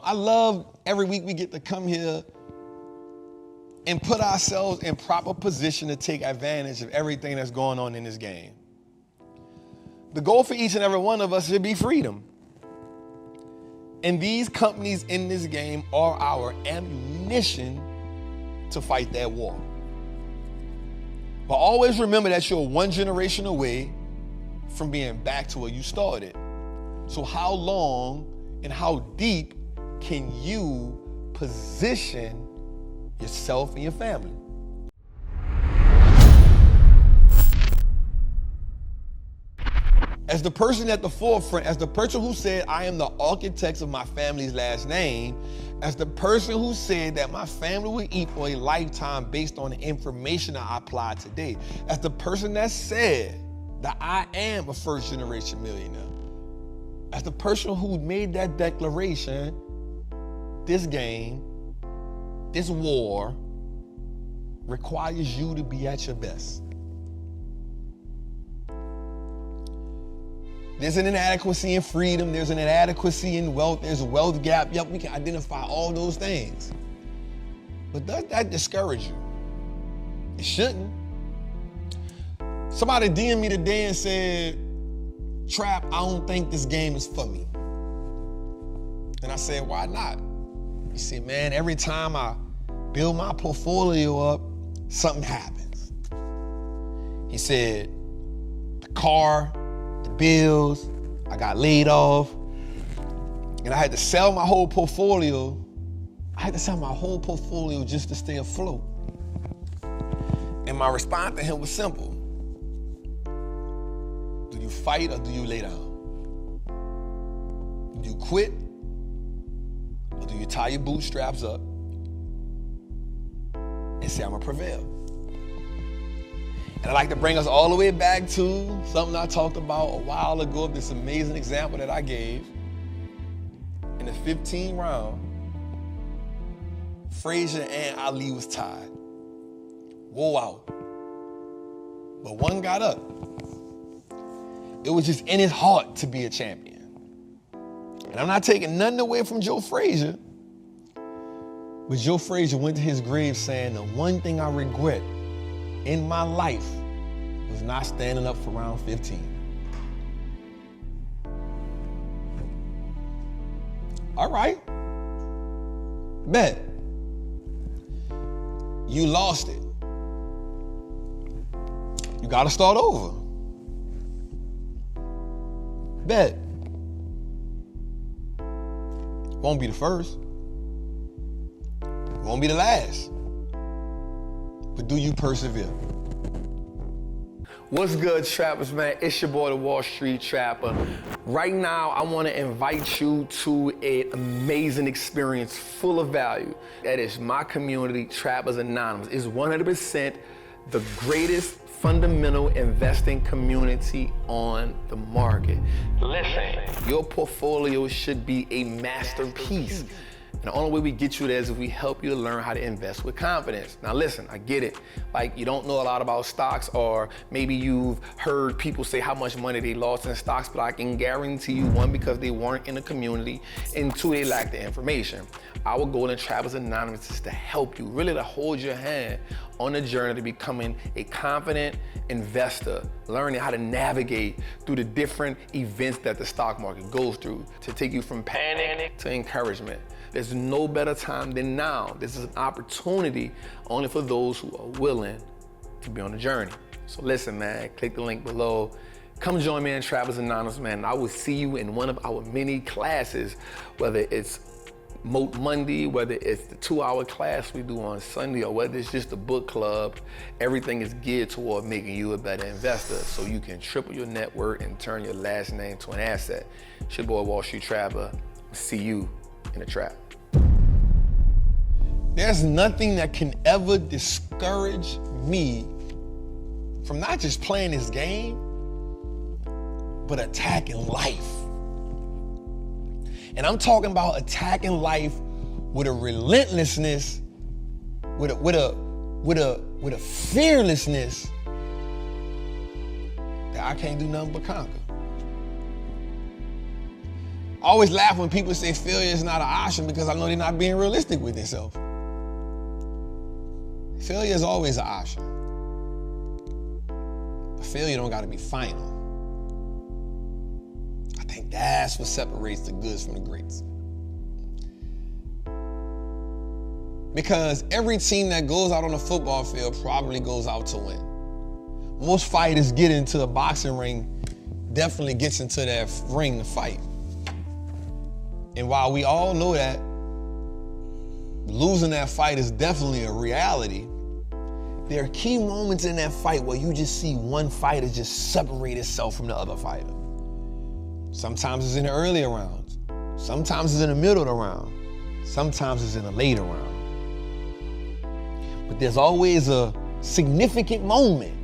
I love every week we get to come here and put ourselves in proper position to take advantage of everything that's going on in this game. The goal for each and every one of us should be freedom. And these companies in this game are our ammunition to fight that war. But always remember that you're one generation away from being back to where you started. So how long and how deep can you position yourself and your family? As the person at the forefront, as the person who said, I am the architect of my family's last name, as the person who said that my family will eat for a lifetime based on the information that I applied today, as the person that said that I am a first generation millionaire, as the person who made that declaration, this game, this war requires you to be at your best. There's an inadequacy in freedom, there's an inadequacy in wealth, there's a wealth gap. Yep, we can identify all those things. But does that discourage you? It shouldn't. Somebody DM'd me today and said, Trap, I don't think this game is for me. And I said, why not? He said, man, every time I build my portfolio up, something happens. He said, the car, the bills, I got laid off, and I had to sell my whole portfolio. I had to sell my whole portfolio just to stay afloat. And my response to him was simple. Do you fight or do you lay down? Do you quit or do you tie your bootstraps up and say, I'm gonna prevail? And I'd like to bring us all the way back to something I talked about a while ago, this amazing example that I gave. In the 15th round, Frazier and Ali was tied. Whoa out. But one got up. It was just in his heart to be a champion. And I'm not taking nothing away from Joe Frazier, but Joe Frazier went to his grave saying, the one thing I regret in my life was not standing up for round 15. All right, bet. You lost it. You gotta start over. Bet. Won't be the first. Won't be the last. But do you persevere? What's good, trappers, man? It's your boy, the Wall Street Trapper. Right now, I want to invite you to an amazing experience full of value. That is my community, Trappers Anonymous. It's 100% the greatest fundamental investing community on the market. Listen, your portfolio should be a masterpiece. And the only way we get you there is if we help you to learn how to invest with confidence. Now listen, I get it. Like, you don't know a lot about stocks, or maybe you've heard people say how much money they lost in stocks, but I can guarantee you, one, because they weren't in the community, and two, they lack the information. Our goal in Trappers Anonymous is to help you, really to hold your hand on the journey to becoming a confident investor, learning how to navigate through the different events that the stock market goes through, to take you from panic to encouragement. There's no better time than now. This is an opportunity only for those who are willing to be on the journey. So listen, man, click the link below. Come join me in Trappers Anonymous, man. I will see you in one of our many classes, whether it's Moat Monday, whether it's the 2-hour class we do on Sunday, or whether it's just a book club. Everything is geared toward making you a better investor so you can triple your net worth and turn your last name to an asset. It's your boy, Wall Street Trapper. See you in the trap. There's nothing that can ever discourage me from not just playing this game, but attacking life. And I'm talking about attacking life with a relentlessness, with a fearlessness that I can't do nothing but conquer. I always laugh when people say failure is not an option because I know they're not being realistic with themselves. Failure is always an option. But failure don't gotta be final. I think that's what separates the goods from the greats. Because every team that goes out on the football field probably goes out to win. Most fighters get into a boxing ring, definitely gets into that ring to fight. And while we all know that losing that fight is definitely a reality, there are key moments in that fight where you just see one fighter just separate itself from the other fighter. Sometimes it's in the earlier rounds. Sometimes it's in the middle of the round. Sometimes it's in the later round. But there's always a significant moment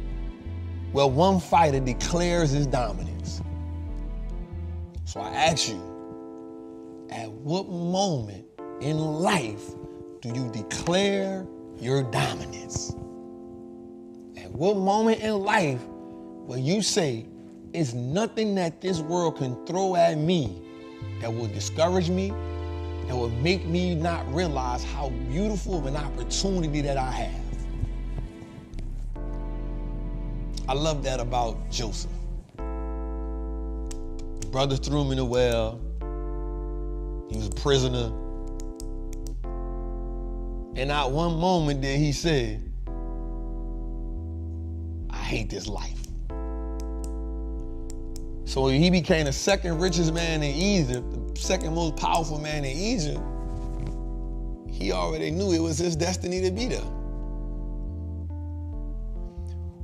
where one fighter declares his dominance. So I ask you, at what moment in life do you declare your dominance? At what moment in life will you say, it's nothing that this world can throw at me that will discourage me, that will make me not realize how beautiful of an opportunity that I have? I love that about Joseph. Brothers threw him in the well. He was a prisoner. And not one moment did he say, I hate this life. So when he became the second richest man in Egypt, the second most powerful man in Egypt, he already knew it was his destiny to be there.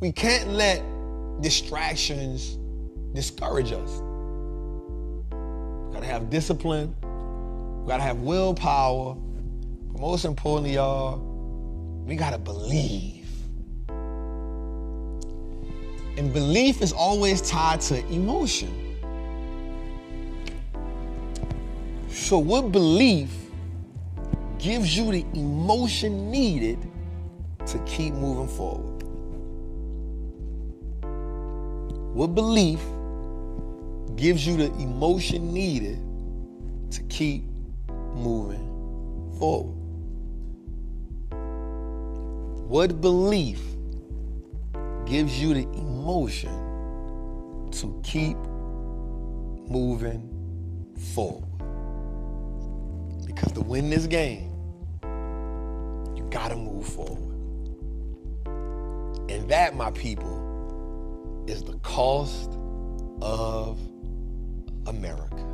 We can't let distractions discourage us. We gotta have discipline. We gotta have willpower. But most importantly, y'all, we gotta believe. And belief is always tied to emotion. So what belief gives you the emotion needed to keep moving forward? What belief gives you the emotion needed to keep moving forward? What belief gives you the emotion to keep moving forward? Because to win this game, you gotta move forward. And that, my people, is the cost of America.